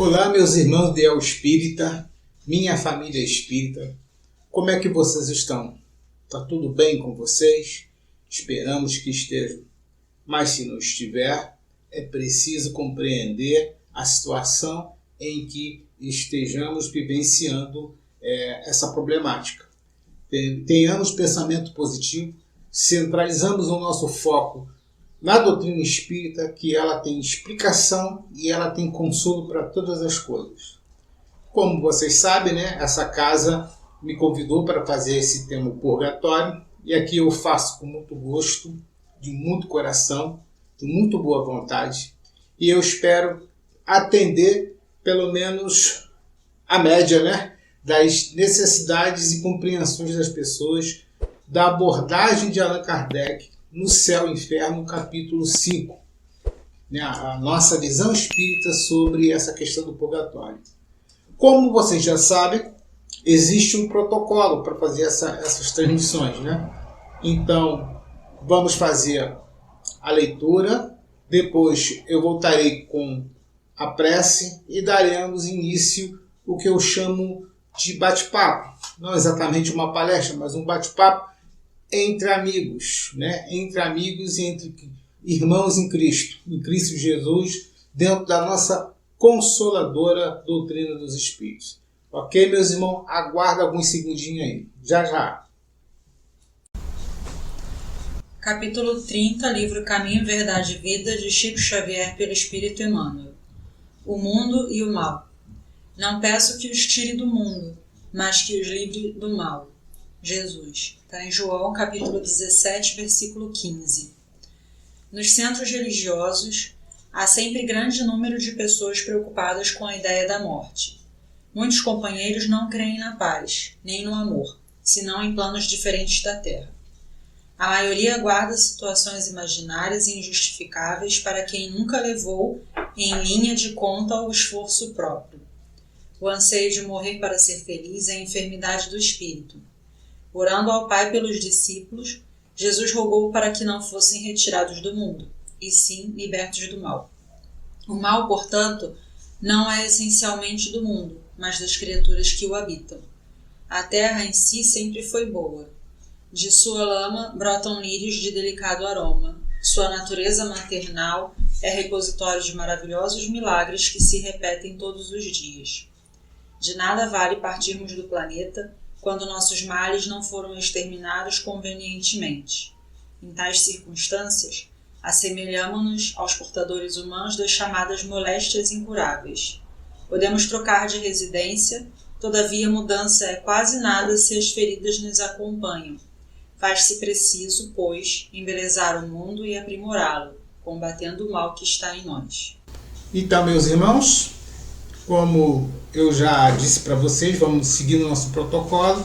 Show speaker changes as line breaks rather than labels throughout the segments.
Olá, meus irmãos de El Espírita, minha família espírita, como é que vocês estão? Está tudo bem com vocês? Esperamos que estejam. Mas se não estiver, é preciso compreender a situação em que estejamos vivenciando essa problemática. Tenhamos pensamento positivo, centralizamos o nosso foco na doutrina espírita, que ela tem explicação e ela tem consolo para todas as coisas. Como vocês sabem, essa casa me convidou para fazer esse tema purgatório, e aqui eu faço com muito gosto, de muito coração, de muito boa vontade, e eu espero atender pelo menos a média das necessidades e compreensões das pessoas, da abordagem de Allan Kardec no Céu e Inferno, capítulo 5. A nossa visão espírita sobre essa questão do purgatório. Como vocês já sabem, existe um protocolo para fazer essas transmissões. Então, vamos fazer a leitura, depois eu voltarei com a prece e daremos início ao que eu chamo de bate-papo. Não exatamente uma palestra, mas um bate-papo entre amigos, entre amigos e entre irmãos em Cristo Jesus, dentro da nossa consoladora doutrina dos Espíritos. Ok, meus irmãos? Aguarda alguns segundinhos aí. Já, já.
Capítulo 30, livro Caminho, Verdade e Vida, de Chico Xavier, pelo Espírito Emmanuel. O mundo e o mal. Não peço que os tire do mundo, mas que os livre do mal. Jesus. Está em João, capítulo 17, versículo 15. Nos centros religiosos, há sempre grande número de pessoas preocupadas com a ideia da morte. Muitos companheiros não creem na paz, nem no amor, senão em planos diferentes da terra. A maioria guarda situações imaginárias e injustificáveis para quem nunca levou em linha de conta o esforço próprio. O anseio de morrer para ser feliz é a enfermidade do espírito. Orando ao Pai pelos discípulos, Jesus rogou para que não fossem retirados do mundo, e sim libertos do mal. O mal, portanto, não é essencialmente do mundo, mas das criaturas que o habitam. A terra em si sempre foi boa. De sua lama brotam lírios de delicado aroma. Sua natureza maternal é repositório de maravilhosos milagres que se repetem todos os dias. De nada vale partirmos do planeta quando nossos males não foram exterminados convenientemente. Em tais circunstâncias, assemelhamo-nos aos portadores humanos das chamadas moléstias incuráveis. Podemos trocar de residência, todavia a mudança é quase nada se as feridas nos acompanham. Faz-se preciso, pois, embelezar o mundo e aprimorá-lo, combatendo o mal que está em nós.
Então, meus irmãos, como eu já disse para vocês, vamos seguir o nosso protocolo,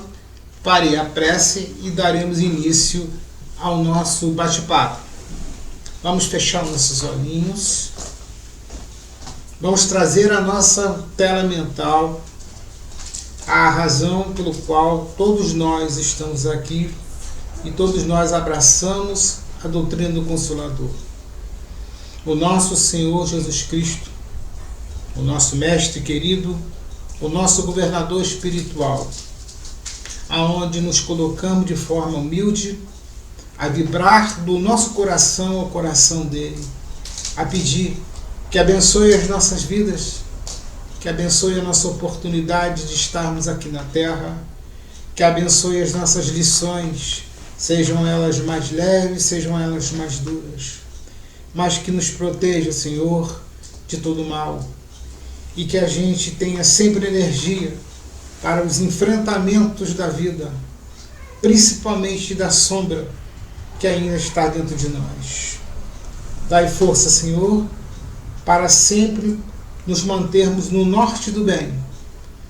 farei a prece e daremos início ao nosso bate-papo. Vamos fechar nossos olhinhos, vamos trazer à nossa tela mental a razão pelo qual todos nós estamos aqui e todos nós abraçamos a doutrina do Consolador. O nosso Senhor Jesus Cristo, o nosso mestre querido, o nosso governador espiritual, aonde nos colocamos de forma humilde, a vibrar do nosso coração ao coração dele, a pedir que abençoe as nossas vidas, que abençoe a nossa oportunidade de estarmos aqui na Terra, que abençoe as nossas lições, sejam elas mais leves, sejam elas mais duras, mas que nos proteja, Senhor, de todo mal, e que a gente tenha sempre energia para os enfrentamentos da vida, principalmente da sombra que ainda está dentro de nós. Dai força, Senhor, para sempre nos mantermos no norte do bem,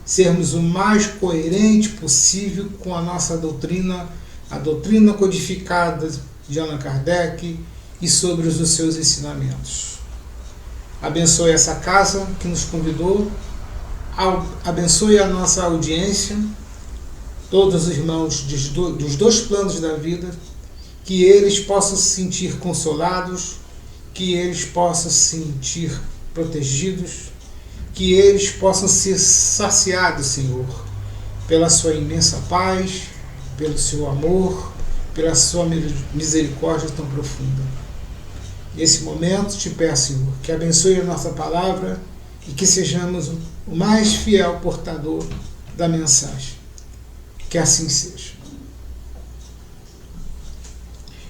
sermos o mais coerente possível com a nossa doutrina, a doutrina codificada de Allan Kardec e sobre os seus ensinamentos. Abençoe essa casa que nos convidou, abençoe a nossa audiência, todos os irmãos dos dois planos da vida, que eles possam se sentir consolados, que eles possam se sentir protegidos, que eles possam ser saciados, Senhor, pela sua imensa paz, pelo seu amor, pela sua misericórdia tão profunda. Nesse momento te peço, Senhor, que abençoe a nossa palavra e que sejamos o mais fiel portador da mensagem. Que assim seja.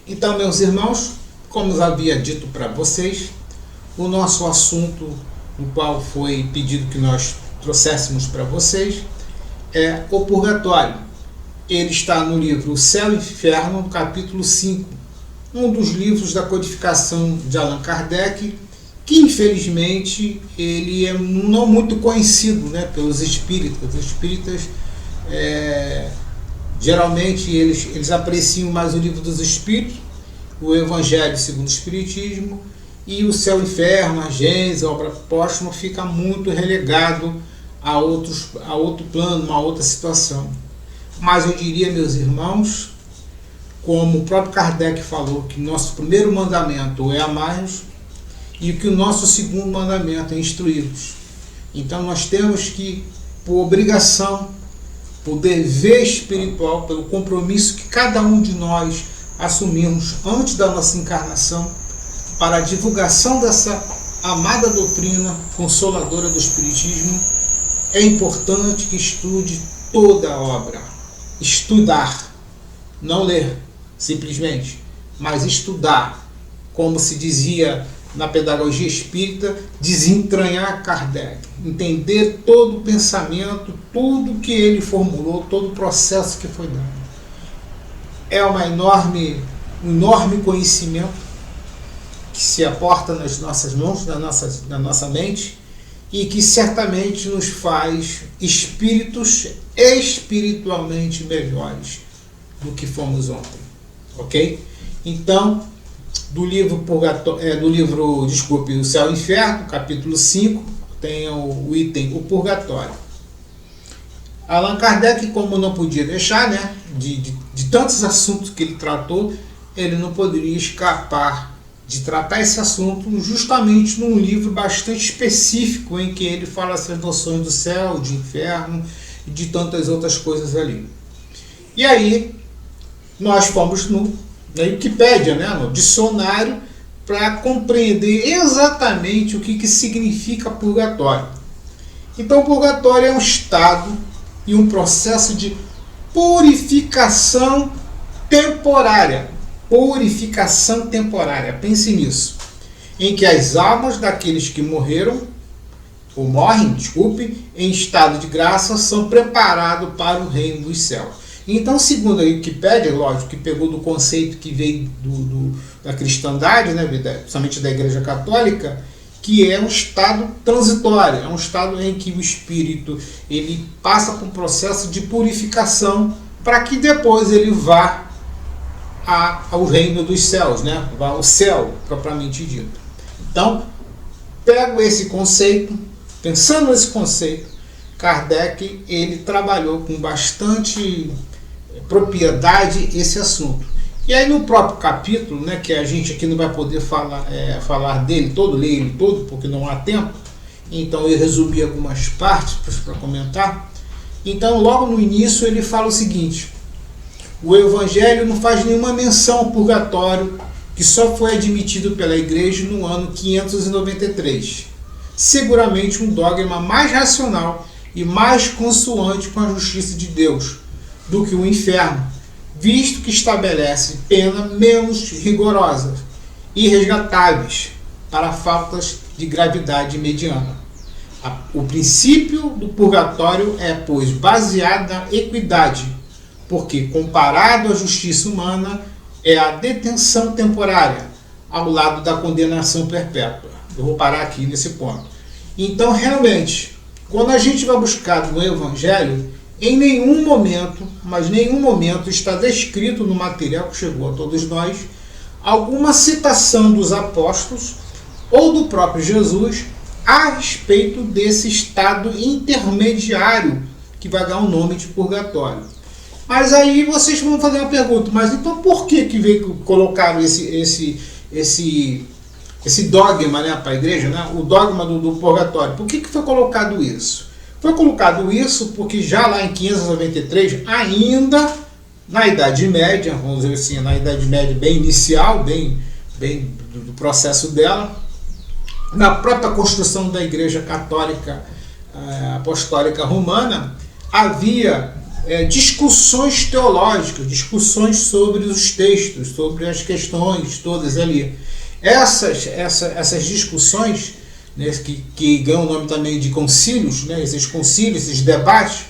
Então, meus irmãos, como eu havia dito para vocês, o nosso assunto, no qual foi pedido que nós trouxéssemos para vocês, é o purgatório. Ele está no livro O Céu e o Inferno, no capítulo 5, um dos livros da codificação de Allan Kardec, que infelizmente ele é não muito conhecido, né, pelos espíritas. Os espíritas geralmente eles apreciam mais o livro dos Espíritos, o Evangelho segundo o Espiritismo, e o Céu e o Inferno, a Gênesis, a obra póstuma, fica muito relegado a outro plano, a outra situação. Mas eu diria, meus irmãos, como o próprio Kardec falou, que nosso primeiro mandamento é amar-nos e que o nosso segundo mandamento é instruí-los. Então nós temos que, por obrigação, por dever espiritual, pelo compromisso que cada um de nós assumimos antes da nossa encarnação, para a divulgação dessa amada doutrina consoladora do Espiritismo, é importante que estude toda a obra. Estudar, não ler simplesmente, mas estudar, como se dizia na pedagogia espírita, desentranhar Kardec, entender todo o pensamento, tudo que ele formulou, todo o processo que foi dado. É um enorme conhecimento que se aporta nas nossas mãos, na nossa mente, e que certamente nos faz espíritos espiritualmente melhores do que fomos ontem. Ok? Então, do livro O Céu e o Inferno, capítulo 5, tem o item O Purgatório. Allan Kardec, como não podia deixar, né, de tantos assuntos que ele tratou, ele não poderia escapar de tratar esse assunto justamente num livro bastante específico em que ele fala essas noções do céu, de inferno e de tantas outras coisas ali. E aí nós fomos na Wikipédia, né, no dicionário, para compreender exatamente o que significa purgatório. Então, o purgatório é um estado e um processo de purificação temporária. Purificação temporária, pense nisso, em que as almas daqueles que morreram, ou morrem, em estado de graça, são preparados para o reino dos céus. Então, segundo a Wikipédia, lógico que pegou do conceito que veio da cristandade, né, principalmente da Igreja Católica, que é um estado transitório, é um estado em que o espírito ele passa por um processo de purificação para que depois ele vá ao reino dos céus, né? Vá ao céu, propriamente dito. Então, pego esse conceito, pensando nesse conceito, Kardec ele trabalhou com bastante propriedade esse assunto. E aí no próprio capítulo, né, que a gente aqui não vai poder falar dele todo, ler ele todo, porque não há tempo, então eu resumi algumas partes para comentar. Então logo no início ele fala o seguinte: o Evangelho não faz nenhuma menção ao purgatório, que só foi admitido pela Igreja no ano 593. Seguramente um dogma mais racional e mais consoante com a justiça de Deus do que o inferno, visto que estabelece pena menos rigorosas e irresgatáveis para faltas de gravidade mediana. O princípio do purgatório é, pois, baseado na equidade, porque, comparado à justiça humana, é a detenção temporária, ao lado da condenação perpétua. Eu vou parar aqui nesse ponto. Então, realmente, quando a gente vai buscar no Evangelho, em nenhum momento, mas nenhum momento, está descrito no material que chegou a todos nós, alguma citação dos apóstolos ou do próprio Jesus a respeito desse estado intermediário que vai dar o nome de purgatório. Mas aí vocês vão fazer uma pergunta, mas então por que veio colocaram esse esse dogma, né, para a igreja, né, o dogma do purgatório. Por que foi colocado isso? Foi colocado isso porque já lá em 593, ainda na Idade Média, vamos dizer assim, na Idade Média bem inicial, bem do processo dela, na própria construção da Igreja Católica Apostólica Romana, havia discussões teológicas, discussões sobre os textos, sobre as questões todas ali. Essas discussões, né, que ganham o nome também de concílios, né, esses concílios, esses debates,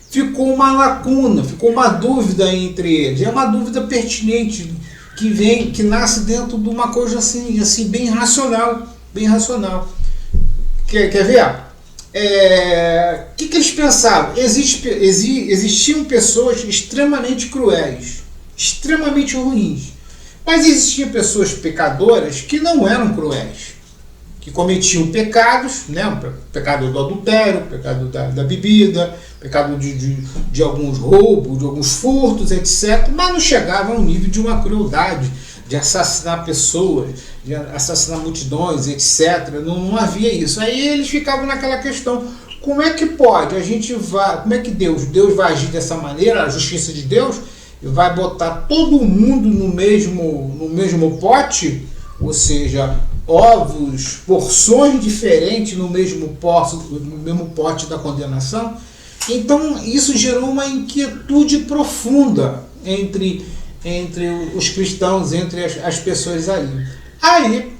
ficou uma lacuna, ficou uma dúvida entre eles. É uma dúvida pertinente que nasce dentro de uma coisa assim bem racional, bem racional. Quer ver? O que eles pensavam? Existiam pessoas extremamente cruéis, extremamente ruins, mas existiam pessoas pecadoras que não eram cruéis, que cometiam pecados, né? O pecado do adultério, o pecado da bebida, o pecado de alguns roubos, de alguns furtos, etc., mas não chegavam ao nível de uma crueldade, de assassinar pessoas, de assassinar multidões, etc. Não havia isso. Aí eles ficavam naquela questão: como é que pode? Como é que Deus vai agir dessa maneira? A justiça de Deus vai botar todo mundo no mesmo pote, ou seja, ovos, porções diferentes no mesmo pote da condenação. Então isso gerou uma inquietude profunda entre os cristãos, entre as pessoas ali. Aí,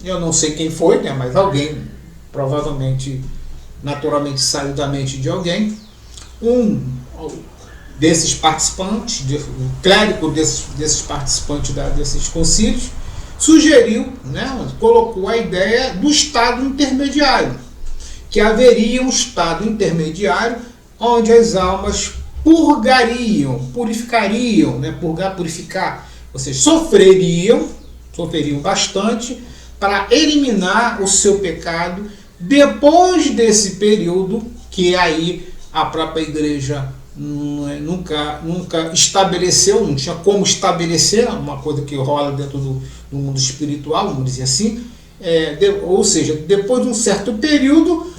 eu não sei quem foi, né, mas alguém, provavelmente, naturalmente saiu da mente de alguém, um desses participantes, um clérigo desses participantes desses concílios, sugeriu, né, colocou a ideia do estado intermediário, que haveria um estado intermediário onde as almas purificariam, né, purificar, ou seja, sofreriam bastante para eliminar o seu pecado depois desse período, que aí a própria igreja nunca estabeleceu, não tinha como estabelecer, uma coisa que rola dentro do mundo espiritual, vamos dizer assim, ou seja, depois de um certo período,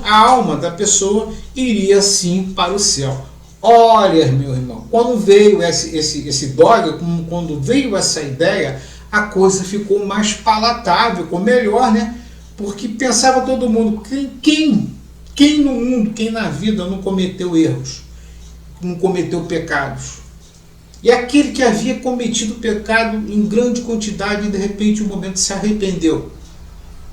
a alma da pessoa iria sim para o céu. Olha, meu irmão, quando veio esse dogma, quando veio essa ideia, a coisa ficou mais palatável, ficou melhor, né? Porque pensava todo mundo: quem no mundo, quem na vida não cometeu erros, não cometeu pecados? E aquele que havia cometido pecado em grande quantidade e de repente, um momento, se arrependeu,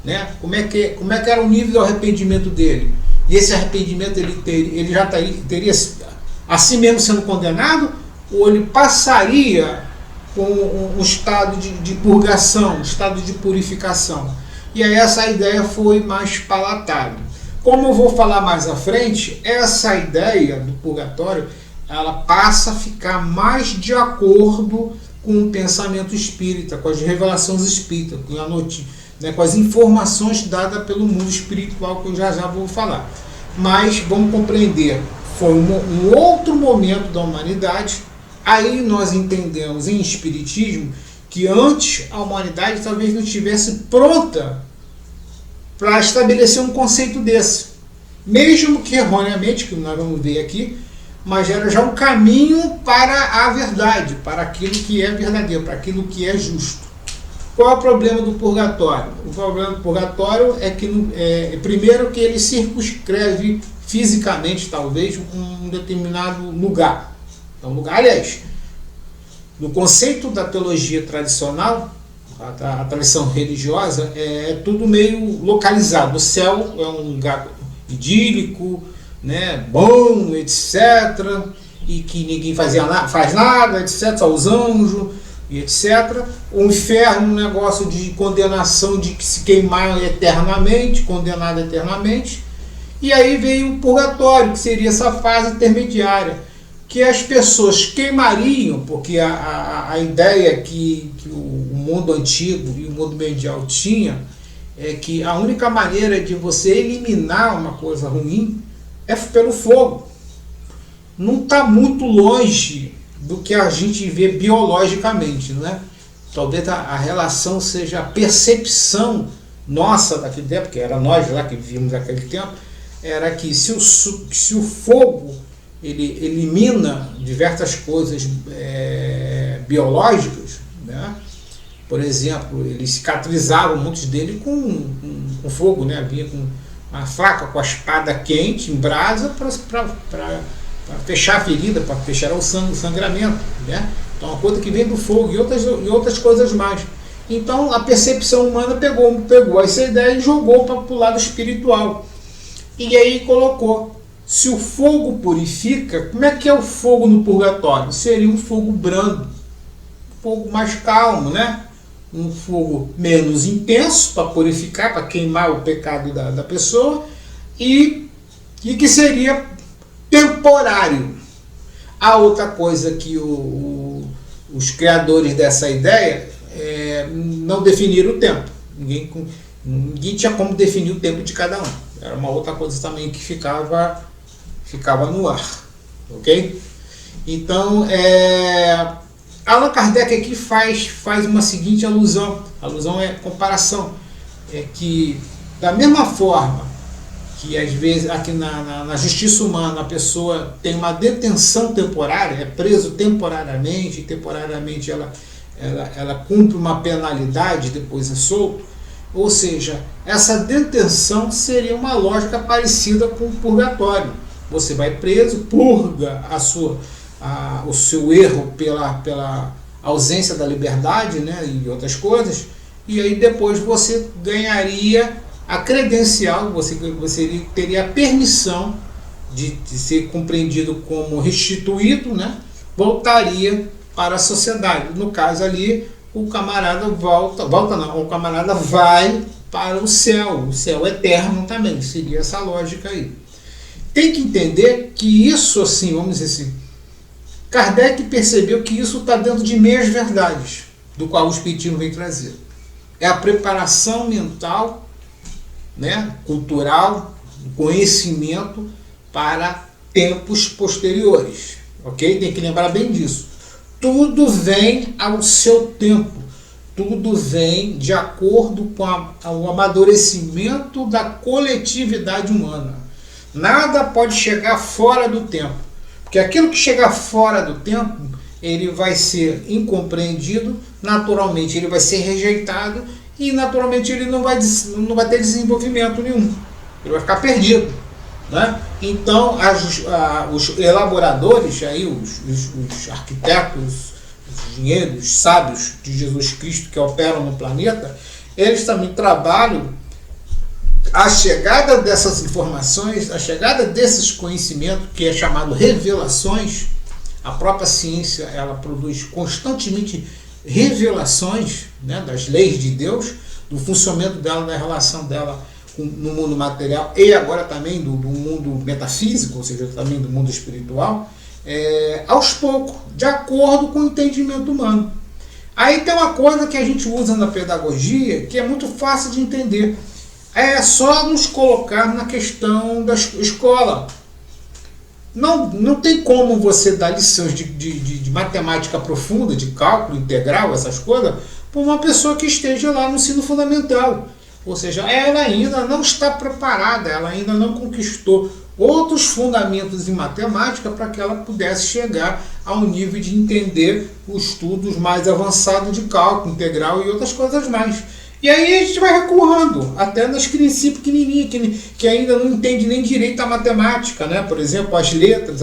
né? Como é que era o nível do arrependimento dele? E esse arrependimento ele já teria assim mesmo sendo condenado, ou ele passaria com um estado de purgação, um estado de purificação? E aí essa ideia foi mais palatável. Como eu vou falar mais à frente, essa ideia do purgatório, ela passa a ficar mais de acordo com o pensamento espírita, com as revelações espíritas, com as informações dadas pelo mundo espiritual, que eu já vou falar. Mas vamos compreender, foi um outro momento da humanidade. Aí nós entendemos em espiritismo que antes a humanidade talvez não estivesse pronta para estabelecer um conceito desse, mesmo que erroneamente, que nós vamos ver aqui, mas era já um caminho para a verdade, para aquilo que é verdadeiro, para aquilo que é justo. Qual é o problema do purgatório? O problema do purgatório é que, primeiro, que ele circunscreve fisicamente, talvez, um determinado lugar. Então, aliás, no conceito da teologia tradicional, a tradição religiosa, é tudo meio localizado. O céu é um lugar idílico, né, bom, etc., e que ninguém faz nada, etc., só os anjos, e etc. O inferno, um negócio de condenação, de se queimar eternamente, condenado eternamente. E aí veio o purgatório, que seria essa fase intermediária, que as pessoas queimariam, porque a ideia que o mundo antigo e o mundo medieval tinha é que a única maneira de você eliminar uma coisa ruim é pelo fogo. Não está muito longe do que a gente vê biologicamente, não é? talvez a relação seja a percepção nossa daquele tempo, porque era nós lá que vivíamos naquele tempo, era que se o fogo ele elimina diversas coisas biológicas, né? Por exemplo, eles cicatrizavam muitos deles com fogo, né? Vinha com uma faca, com a espada quente, em brasa, para fechar a ferida, para fechar o sangramento, né? Então, uma coisa que vem do fogo e outras coisas mais. Então, a percepção humana pegou essa ideia e jogou para o lado espiritual. E aí colocou, se o fogo purifica, como é que é o fogo no purgatório? Seria um fogo brando, um fogo mais calmo, né? Um fogo menos intenso para purificar, para queimar o pecado da pessoa, e que seria temporário. A outra coisa que os criadores dessa ideia não definiram o tempo. Ninguém tinha como definir o tempo de cada um. Era uma outra coisa também que ficava no ar. Ok? Então, Allan Kardec aqui faz uma seguinte alusão. A alusão é comparação. É que, da mesma forma que às vezes aqui na justiça humana a pessoa tem uma detenção temporária, é preso temporariamente, e temporariamente ela cumpre uma penalidade, depois é solto. Ou seja, essa detenção seria uma lógica parecida com o purgatório. Você vai preso, purga o seu erro pela ausência da liberdade, né, e outras coisas, e aí depois você ganharia a credencial, você teria a permissão de ser compreendido como restituído, né, voltaria para a sociedade. No caso ali, o camarada o camarada vai para o céu eterno também, seria essa lógica aí. Tem que entender que isso, assim, vamos dizer assim, Kardec percebeu que isso está dentro de meias verdades, do qual o Espiritismo vem trazer. É a preparação mental, né, cultural, conhecimento para tempos posteriores. Ok? Tem que lembrar bem disso. Tudo vem ao seu tempo. Tudo vem de acordo com o amadurecimento da coletividade humana. Nada pode chegar fora do tempo. Porque aquilo que chegar fora do tempo, ele vai ser incompreendido, naturalmente ele vai ser rejeitado e naturalmente ele não vai ter desenvolvimento nenhum. Ele vai ficar perdido, né? Então, os elaboradores, aí, os arquitetos, os engenheiros, os sábios de Jesus Cristo que operam no planeta, eles também trabalham a chegada dessas informações, a chegada desses conhecimentos, que é chamado revelações. A própria ciência, ela produz constantemente revelações, né, das leis de Deus, do funcionamento dela, da relação dela no mundo material e agora também do mundo metafísico, ou seja, também do mundo espiritual, aos poucos, de acordo com o entendimento humano. Aí tem uma coisa que a gente usa na pedagogia que é muito fácil de entender. É só nos colocar na questão da escola. Não tem como você dar lições de matemática profunda, de cálculo integral, essas coisas, para uma pessoa que esteja lá no ensino fundamental. Ou seja, ela ainda não está preparada, ela ainda não conquistou outros fundamentos em matemática para que ela pudesse chegar ao nível de entender os estudos mais avançados de cálculo integral e outras coisas mais. E aí a gente vai recuando, até nas criancinhas pequenininhas, que ainda não entende nem direito a matemática, né? Por exemplo, as letras,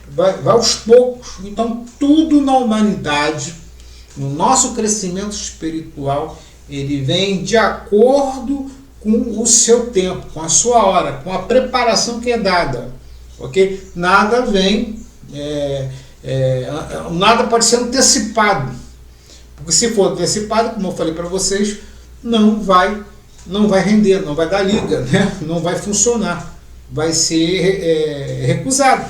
vai aos poucos. Então, tudo na humanidade, no nosso crescimento espiritual, ele vem de acordo com o seu tempo, com a sua hora, com a preparação que é dada. Okay? Nada vem, nada pode ser antecipado. Porque se for antecipado, como eu falei para vocês, não vai render, não vai dar liga, né? Não vai funcionar, vai ser recusado.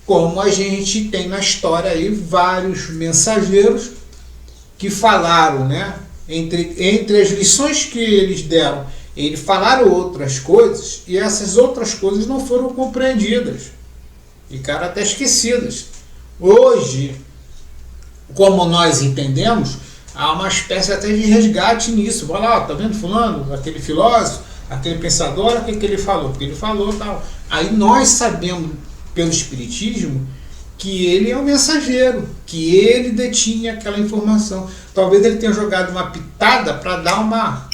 Como a gente tem na história aí vários mensageiros que falaram, né? Entre as lições que eles deram, eles falaram outras coisas e essas outras coisas não foram compreendidas, ficaram até esquecidas. Hoje, como nós entendemos, há uma espécie até de resgate nisso. Vai lá, tá vendo fulano, aquele filósofo, aquele pensador, o que ele falou? Porque ele falou tal. Aí nós sabemos, pelo Espiritismo, que ele é o mensageiro, que ele detinha aquela informação. Talvez ele tenha jogado uma pitada para dar uma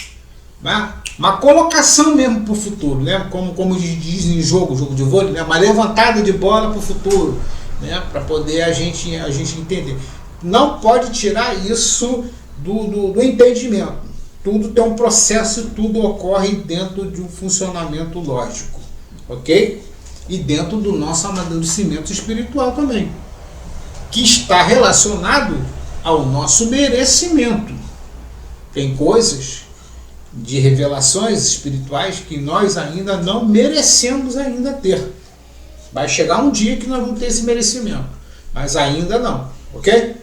colocação mesmo para o futuro, né? Como diz em jogo de vôlei, né? Uma levantada de bola para o futuro, né? Para poder a gente entender. Não pode tirar isso do entendimento. Tudo tem um processo, tudo ocorre dentro de um funcionamento lógico, ok? E dentro do nosso amadurecimento espiritual também, que está relacionado ao nosso merecimento. Tem coisas de revelações espirituais que nós ainda não merecemos ainda ter. Vai chegar um dia que nós vamos ter esse merecimento, mas ainda não, ok?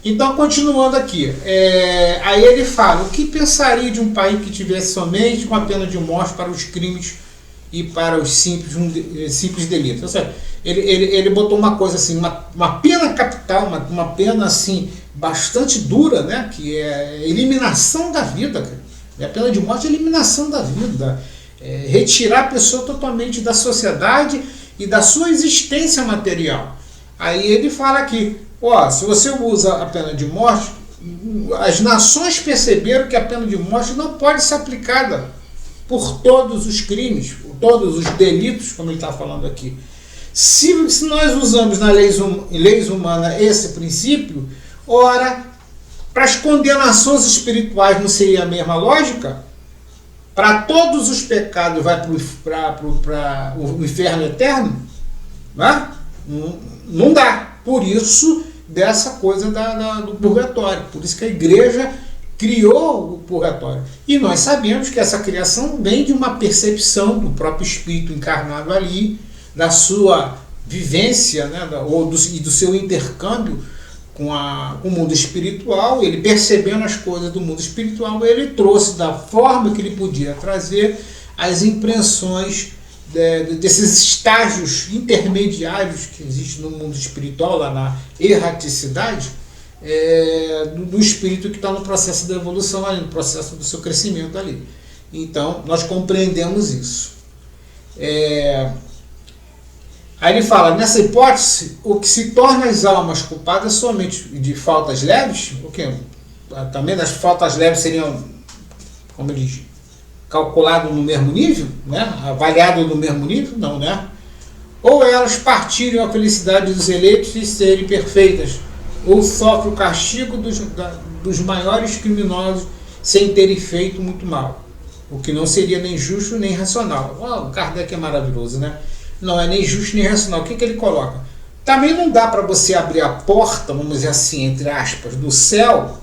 Então, continuando aqui, aí ele fala: o que pensaria de um país que tivesse somente uma pena de morte para os crimes e para os simples delitos? Ou seja, ele botou uma coisa assim, uma pena capital, uma pena assim bastante dura, né? Que é eliminação da vida, cara. A pena de morte é eliminação da vida, retirar a pessoa totalmente da sociedade e da sua existência material. Aí ele fala aqui, se você usa a pena de morte, as nações perceberam que a pena de morte não pode ser aplicada por todos os crimes, por todos os delitos, como ele está falando aqui. Se nós usamos na leis humanas esse princípio, ora, para as condenações espirituais não seria a mesma lógica? Para todos os pecados vai para o inferno eterno? Não dá. Por isso, dessa coisa do purgatório. Por isso que a igreja criou o purgatório. E nós sabemos que essa criação vem de uma percepção do próprio espírito encarnado ali, da sua vivência, né, e do seu intercâmbio com o mundo espiritual. Ele, percebendo as coisas do mundo espiritual, ele trouxe da forma que ele podia trazer as impressões desses estágios intermediários que existem no mundo espiritual, lá na erraticidade, do espírito que está no processo da evolução ali, no processo do seu crescimento ali. Então, nós compreendemos isso. Aí ele fala, nessa hipótese, o que se torna as almas culpadas somente de faltas leves, também as faltas leves seriam, como ele diz, calculado no mesmo nível, né? Avaliado no mesmo nível, não, né? Ou elas partilham a felicidade dos eleitos e serem perfeitas, ou sofrem o castigo dos maiores criminosos sem terem feito muito mal, o que não seria nem justo nem racional. O Kardec é maravilhoso, né? Não é nem justo nem racional. O que ele coloca? Também não dá para você abrir a porta, vamos dizer assim, entre aspas, do céu,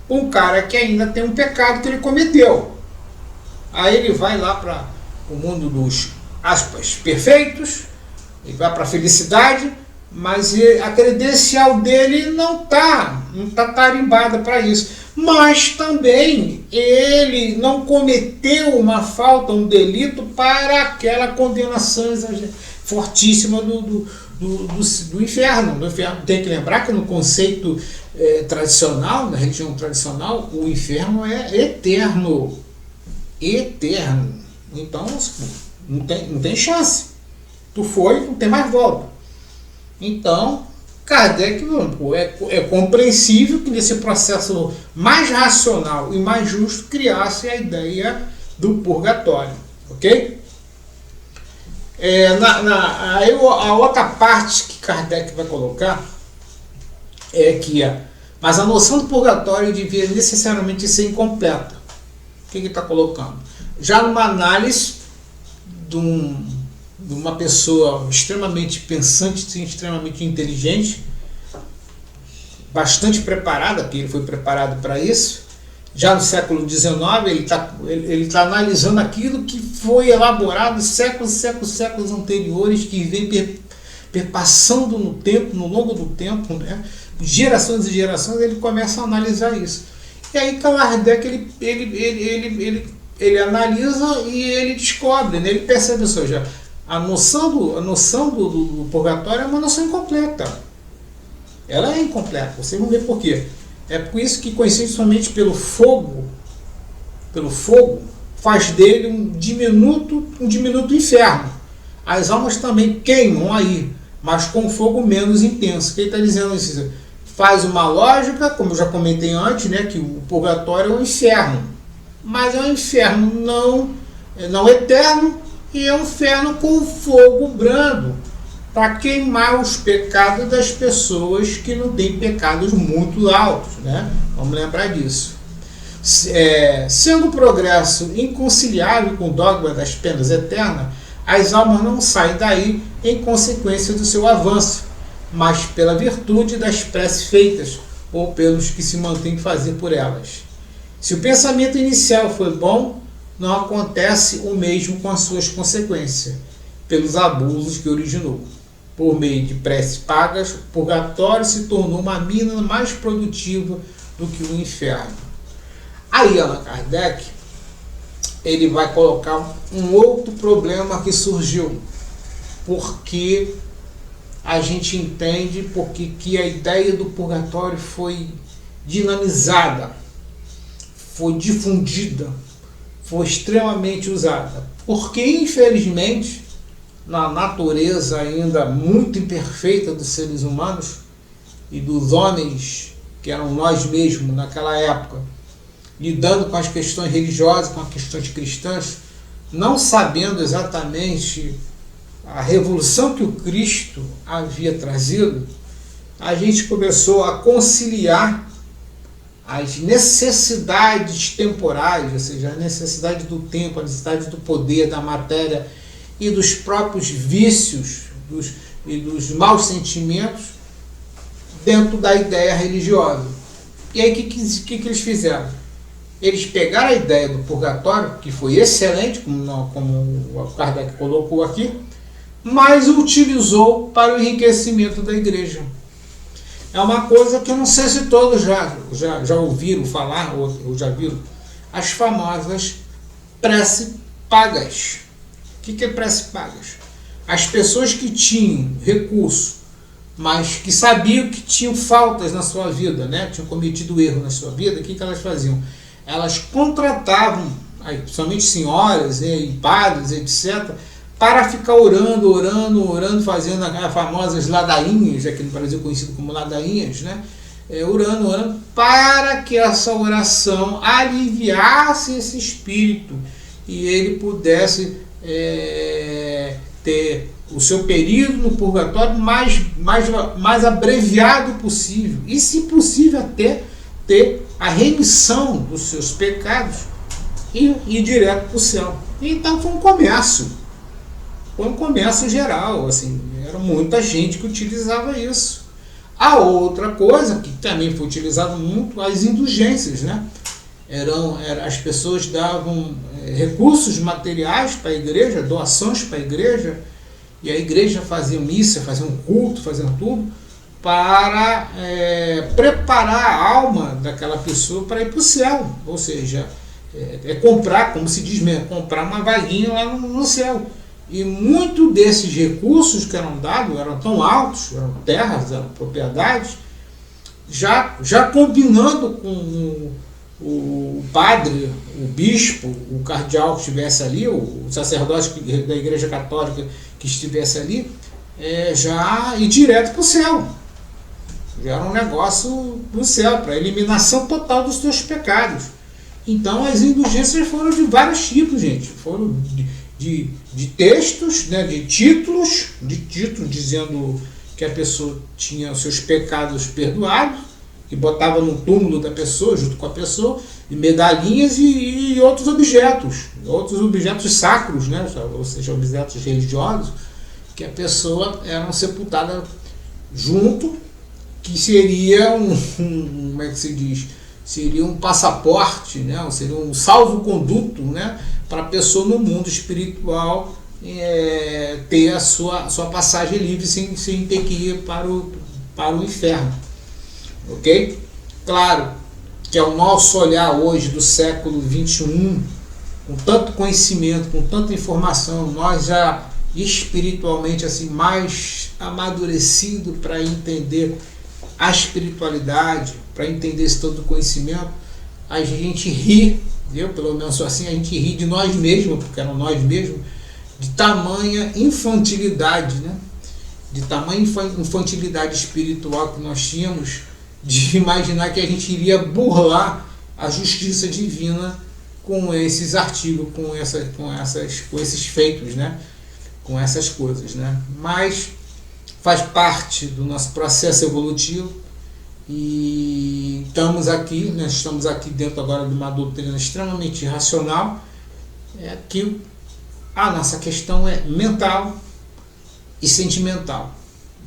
um cara que ainda tem um pecado que ele cometeu. Aí ele vai lá para o mundo dos, aspas, perfeitos, ele vai para a felicidade, mas a credencial dele não está tarimbada para isso. Mas também ele não cometeu uma falta, um delito para aquela condenação fortíssima do inferno. Tem que lembrar que no conceito tradicional, na religião tradicional, o inferno é eterno. Eterno. Então não tem chance. Tu foi, não tem mais volta. Então, Kardec, é compreensível que nesse processo mais racional e mais justo criasse a ideia do purgatório, ok? Aí a outra parte que Kardec vai colocar é que mas a noção do purgatório devia necessariamente ser incompleta. O que ele está colocando? Já numa análise de uma pessoa extremamente pensante, extremamente inteligente, bastante preparada, porque ele foi preparado para isso. Já no século XIX, ele tá analisando aquilo que foi elaborado séculos anteriores, que vem perpassando no tempo, no longo do tempo, né? Gerações e gerações, ele começa a analisar isso. E aí Kardec, ele analisa e ele descobre, né? Ele percebe, ou seja, a noção do purgatório é uma noção incompleta. Ela é incompleta. Vocês vão ver por quê. É por isso que, conhecido somente pelo fogo, faz dele um diminuto inferno. As almas também queimam aí, mas com fogo menos intenso. O que ele está dizendo isso? Faz uma lógica, como eu já comentei antes, né, que o purgatório é um inferno, mas é um inferno não eterno, e é um inferno com fogo brando, para queimar os pecados das pessoas que não têm pecados muito altos, né? Vamos lembrar disso. Sendo o progresso inconciliável com o dogma das penas eternas, as almas não saem daí em consequência do seu avanço, mas pela virtude das preces feitas, ou pelos que se mantêm fazer por elas. Se o pensamento inicial foi bom, não acontece o mesmo com as suas consequências, pelos abusos que originou. Por meio de preces pagas, o purgatório se tornou uma mina mais produtiva do que o inferno. Aí, Allan Kardec, ele vai colocar um outro problema que surgiu, porque a gente entende porque que a ideia do purgatório foi dinamizada, foi difundida, foi extremamente usada, porque infelizmente na natureza ainda muito imperfeita dos seres humanos e dos homens que eram nós mesmos naquela época, lidando com as questões religiosas, com as questões cristãs, não sabendo exatamente a revolução que o Cristo havia trazido, a gente começou a conciliar as necessidades temporais, ou seja, a necessidade do tempo, a necessidade do poder, da matéria e dos próprios vícios e dos maus sentimentos dentro da ideia religiosa. E aí o que eles fizeram? Eles pegaram a ideia do purgatório, que foi excelente, como o Kardec colocou aqui, mas o utilizou para o enriquecimento da igreja. É uma coisa que eu não sei se todos já ouviram falar, ou já viram, as famosas preces pagas. O que é preces pagas? As pessoas que tinham recurso, mas que sabiam que tinham faltas na sua vida, né? Tinham cometido erro na sua vida, o que elas faziam? Elas contratavam, principalmente senhoras e padres, etc., para ficar orando, fazendo as famosas ladainhas, aqui no Brasil conhecido como ladainhas, né? Orando, para que essa oração aliviasse esse espírito e ele pudesse ter o seu período no purgatório mais abreviado possível, e se possível até ter a remissão dos seus pecados e ir direto para o céu. Então foi um comércio geral, assim, era muita gente que utilizava isso. A outra coisa que também foi utilizada muito, as indulgências, né? As pessoas davam recursos materiais para a igreja, doações para a igreja, e a igreja fazia missa, fazia um culto, fazia tudo, para preparar a alma daquela pessoa para ir para o céu. Ou seja, comprar, como se diz mesmo, comprar uma vaguinha lá no céu. E muito desses recursos que eram dados eram tão altos, eram terras, eram propriedades, já combinando com o padre, o bispo, o cardeal que estivesse ali, o sacerdote da Igreja Católica que estivesse ali, já ir direto para o céu. Já era um negócio do céu, para a eliminação total dos seus pecados. Então as indulgências foram de vários tipos, gente. Foram de textos, né, de títulos dizendo que a pessoa tinha os seus pecados perdoados, que botava no túmulo da pessoa, junto com a pessoa, e medalhinhas e outros objetos sacros, né, ou seja, objetos religiosos, que a pessoa era sepultada junto, que seria como é que se diz? Seria um passaporte, né, ou seria um salvo-conduto, né, para a pessoa no mundo espiritual ter a sua passagem livre sem ter que ir para o inferno. Ok? Claro que ao nosso olhar hoje do século XXI, com tanto conhecimento, com tanta informação, nós já espiritualmente assim mais amadurecido para entender a espiritualidade, para entender esse todo conhecimento, a gente ri, eu pelo menos sou assim, a gente ri de nós mesmos, porque eram nós mesmos, de tamanha infantilidade, né? De tamanha infantilidade espiritual que nós tínhamos, de imaginar que a gente iria burlar a justiça divina com esses artigos, com esses feitos, né? Com essas coisas, né? Mas faz parte do nosso processo evolutivo e estamos aqui dentro agora de uma doutrina extremamente racional, que a nossa questão é mental e sentimental,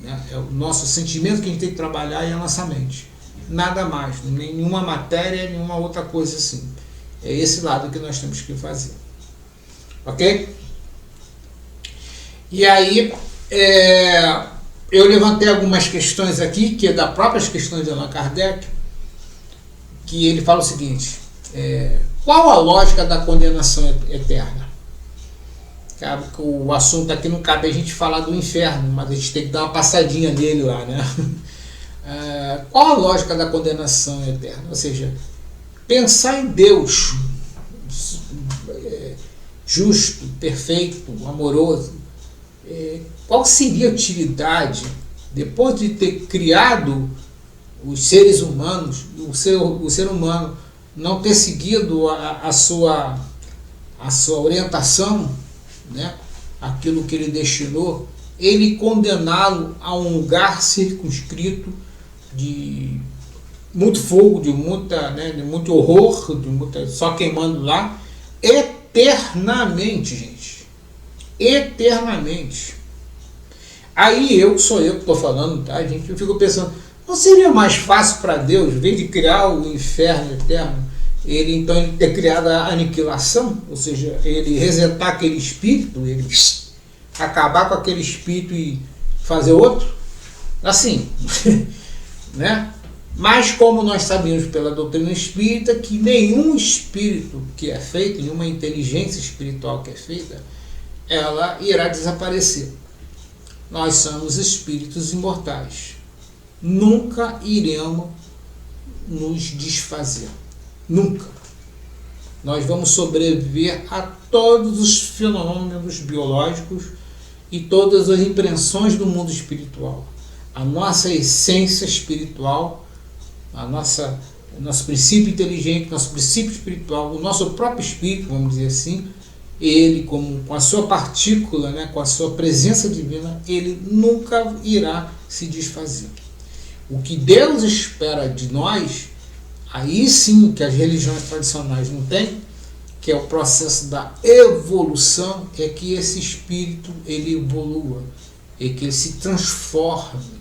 né? É o nosso sentimento que a gente tem que trabalhar e a nossa mente, nada mais, nenhuma matéria, nenhuma outra coisa assim. É esse lado que nós temos que fazer, ok? E aí eu levantei algumas questões aqui, que é das próprias questões de Allan Kardec, que ele fala o seguinte: qual a lógica da condenação eterna? O assunto aqui não cabe a gente falar do inferno, mas a gente tem que dar uma passadinha nele lá, né? Qual a lógica da condenação eterna? Ou seja, pensar em Deus justo, perfeito, amoroso, qual seria a utilidade, depois de ter criado os seres humanos, o ser humano não ter seguido a sua orientação, né? Aquilo que ele destinou, ele condená-lo a um lugar circunscrito de muito fogo, de muito horror, só queimando lá, eternamente, gente. Eternamente. Aí sou eu que estou falando, tá, gente? Eu fico pensando, não seria mais fácil para Deus, em vez de criar o inferno eterno, ele ter criado a aniquilação, ou seja, ele resetar aquele espírito, ele acabar com aquele espírito e fazer outro? Assim, né? Mas como nós sabemos pela doutrina espírita que nenhum espírito que é feito, nenhuma inteligência espiritual que é feita, ela irá desaparecer. Nós somos espíritos imortais. Nunca iremos nos desfazer. Nunca. Nós vamos sobreviver a todos os fenômenos biológicos e todas as impressões do mundo espiritual. A nossa essência espiritual, nosso princípio inteligente, nosso princípio espiritual, o nosso próprio espírito, vamos dizer assim, ele com a sua partícula, né, com a sua presença divina, ele nunca irá se desfazer. O que Deus espera de nós, aí sim que as religiões tradicionais não têm, que é o processo da evolução, é que esse espírito ele evolua, e que ele se transforme,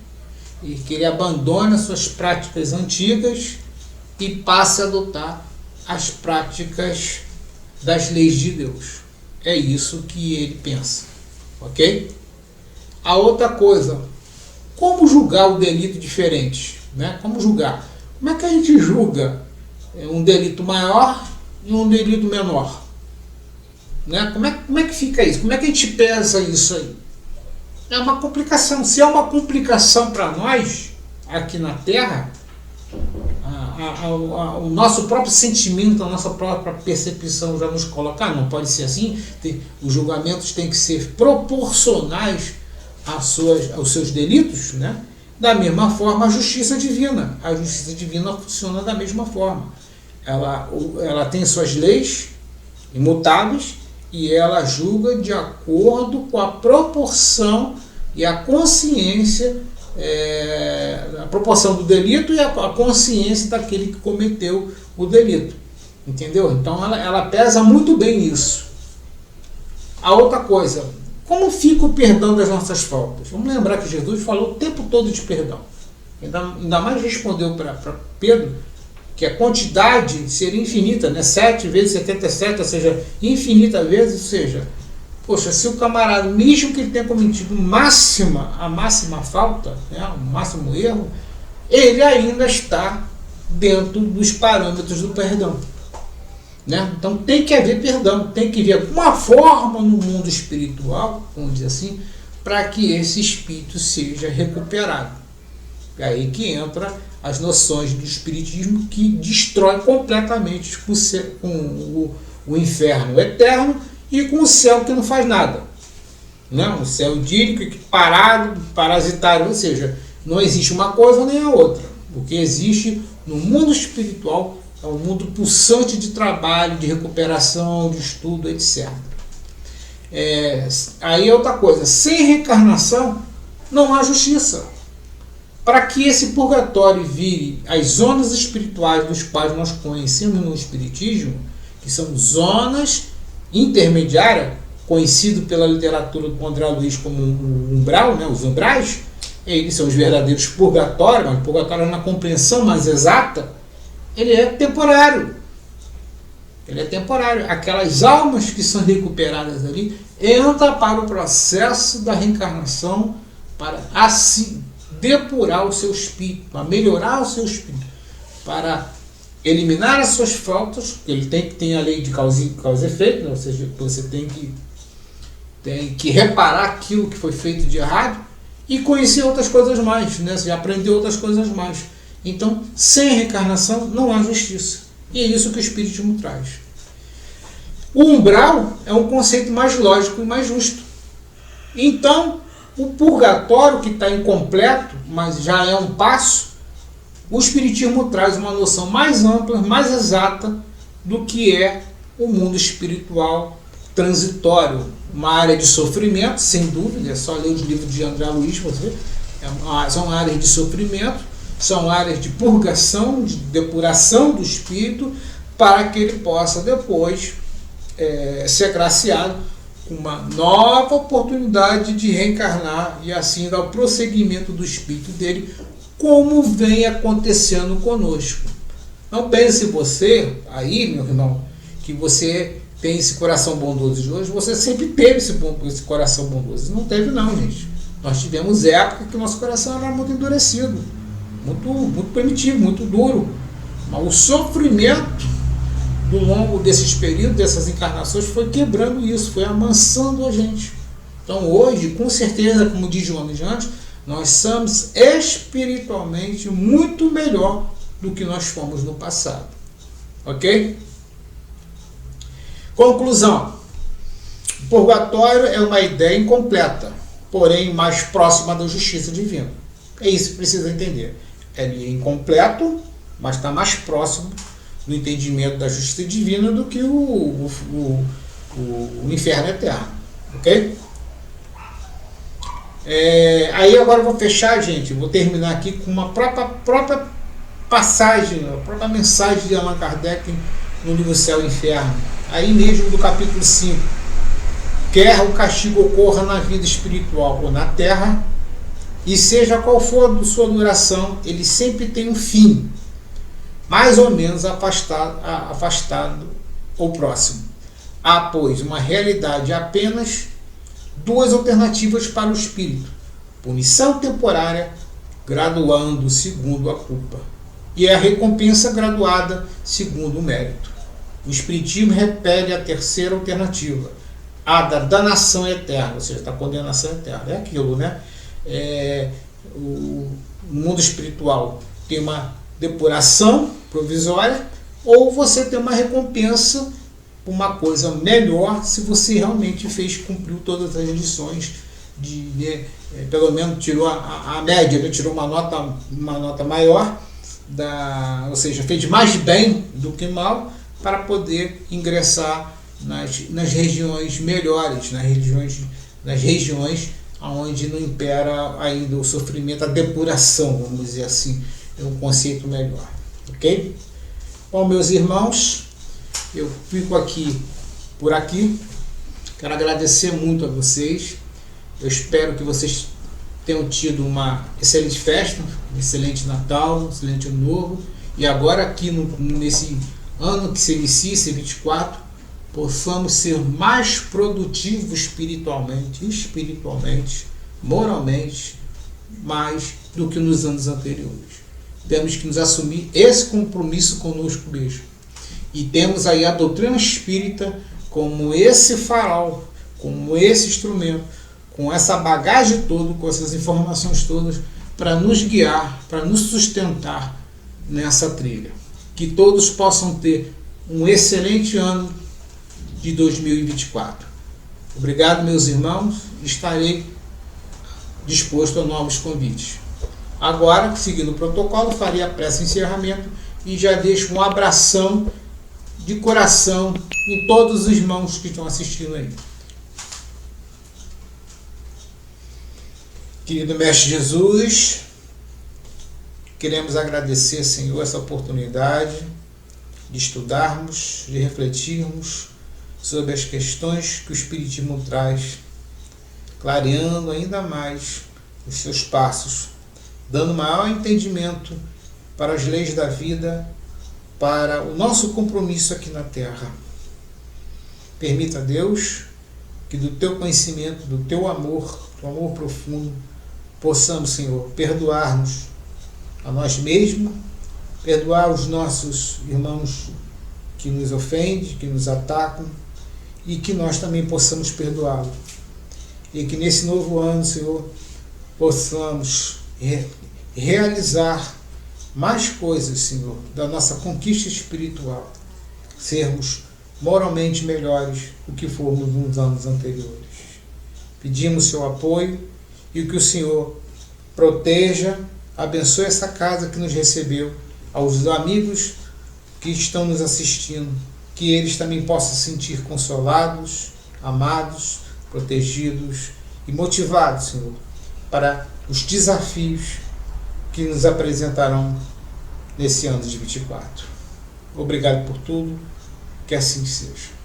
e que ele abandone as suas práticas antigas e passe a adotar as práticas das leis de Deus. É isso que ele pensa, ok? A outra coisa, como julgar o delito diferente, né? Como julgar? Como é que a gente julga um delito maior e um delito menor? Né? Como é que fica isso? Como é que a gente pesa isso aí? É uma complicação. Se é uma complicação para nós, aqui na Terra, o nosso próprio sentimento, a nossa própria percepção já nos coloca, não pode ser assim, os julgamentos têm que ser proporcionais aos seus delitos, né? Da mesma forma a justiça divina. A justiça divina funciona da mesma forma. Ela tem suas leis imutáveis e ela julga de acordo com a proporção e a consciência, a proporção do delito e a consciência daquele que cometeu o delito. Entendeu? Então ela pesa muito bem isso. A outra coisa, como fica o perdão das nossas faltas? Vamos lembrar que Jesus falou o tempo todo de perdão. Ainda mais respondeu para Pedro que a quantidade seria infinita, né? 7 vezes 77, ou seja, infinita vezes, ou seja, poxa, se o camarada, mesmo que ele tenha cometido a máxima falta, né, o máximo erro, ele ainda está dentro dos parâmetros do perdão. Né? Então tem que haver perdão, tem que haver alguma forma no mundo espiritual, vamos dizer assim, para que esse espírito seja recuperado. É aí que entra as noções do espiritismo que destrói completamente com o inferno eterno e com o céu que não faz nada. Não, o céu idílico, parado, parasitário, ou seja, não existe uma coisa nem a outra. O que existe no mundo espiritual é um mundo pulsante de trabalho, de recuperação, de estudo, etc. Aí é outra coisa, sem reencarnação não há justiça. Para que esse purgatório vire as zonas espirituais dos quais nós conhecemos no Espiritismo, que são zonas intermediárias, conhecido pela literatura do André Luiz como umbral, né, os umbrais, eles são os verdadeiros purgatórios, mas o purgatório na compreensão mais exata, ele é temporário. Ele é temporário. Aquelas almas que são recuperadas ali entram para o processo da reencarnação para assim depurar o seu espírito, para melhorar o seu espírito, para eliminar as suas faltas. Ele tem a lei de causa e efeito, né? Ou seja, você tem que reparar aquilo que foi feito de errado e conhecer outras coisas mais, né? Você aprender outras coisas mais. Então, sem reencarnação não há justiça. E é isso que o Espiritismo traz. O umbral é um conceito mais lógico e mais justo. Então, o purgatório, que está incompleto, mas já é um passo, o Espiritismo traz uma noção mais ampla, mais exata do que é o mundo espiritual transitório. Uma área de sofrimento, sem dúvida, é só ler os livros de André Luiz, são áreas de sofrimento, são áreas de purgação, de depuração do espírito, para que ele possa depois ser agraciado com uma nova oportunidade de reencarnar e assim dar o prosseguimento do espírito dele, como vem acontecendo conosco. Não pense você, aí, meu irmão, que você tem esse coração bondoso de hoje, você sempre teve esse coração bondoso. Não teve não, gente. Nós tivemos época que o nosso coração era muito endurecido, muito primitivo, muito duro. Mas o sofrimento do longo desses períodos, dessas encarnações, foi quebrando isso, foi amansando a gente. Então hoje, com certeza, como diz João de antes, nós somos espiritualmente muito melhor do que nós fomos no passado. Ok? Conclusão. O purgatório é uma ideia incompleta, porém mais próxima da justiça divina. É isso que precisa entender. Ele é incompleto, mas está mais próximo do entendimento da justiça divina do que o inferno eterno. Ok? Aí agora eu vou fechar, gente. Vou terminar aqui com uma própria passagem, a própria mensagem de Allan Kardec no livro Céu e Inferno. Aí mesmo do capítulo 5. Quer o castigo ocorra na vida espiritual ou na terra, e seja qual for a sua duração, ele sempre tem um fim, mais ou menos afastado ou próximo. Há, pois, uma realidade apenas duas alternativas para o espírito: punição temporária, graduando segundo a culpa, e a recompensa graduada segundo o mérito. O espiritismo repele a terceira alternativa, a da danação eterna, ou seja, da condenação eterna. É aquilo, né? O mundo espiritual tem uma depuração provisória, ou você tem uma recompensa, uma coisa melhor, se você realmente fez, cumpriu todas as lições, pelo menos tirou a média, né? Tirou uma nota maior, ou seja, fez mais bem do que mal, para poder ingressar nas regiões melhores, nas regiões onde não impera ainda o sofrimento, a depuração, vamos dizer assim, é um conceito melhor. Ok? Bom, meus irmãos, eu fico por aqui. Quero agradecer muito a vocês. Eu espero que vocês tenham tido uma excelente festa, um excelente Natal, um excelente Ano Novo. E agora aqui nesse ano que se inicia, esse 24, possamos ser mais produtivos espiritualmente, moralmente, mais do que nos anos anteriores. Temos que nos assumir esse compromisso conosco mesmo. E temos aí a doutrina espírita como esse farol, como esse instrumento, com essa bagagem toda, com essas informações todas, para nos guiar, para nos sustentar nessa trilha. Que todos possam ter um excelente ano de 2024. Obrigado, meus irmãos. Estarei disposto a novos convites. Agora, seguindo o protocolo, farei a prece de encerramento e já deixo um abração de coração em todos os irmãos que estão assistindo aí. Querido Mestre Jesus, queremos agradecer, Senhor, essa oportunidade de estudarmos, de refletirmos sobre as questões que o Espiritismo traz, clareando ainda mais os seus passos, dando maior entendimento para as leis da vida, para o nosso compromisso aqui na Terra. Permita, Deus, que do Teu conhecimento, do Teu amor, do amor profundo, possamos, Senhor, perdoar-nos a nós mesmos, perdoar os nossos irmãos que nos ofendem, que nos atacam, e que nós também possamos perdoá-los. E que nesse novo ano, Senhor, possamos realizar mais coisas, Senhor, da nossa conquista espiritual, sermos moralmente melhores do que fomos nos anos anteriores. Pedimos seu apoio e que o Senhor proteja, abençoe essa casa que nos recebeu, aos amigos que estão nos assistindo, que eles também possam se sentir consolados, amados, protegidos e motivados, Senhor, para os desafios que nos apresentarão nesse ano de 24. Obrigado por tudo, que assim seja.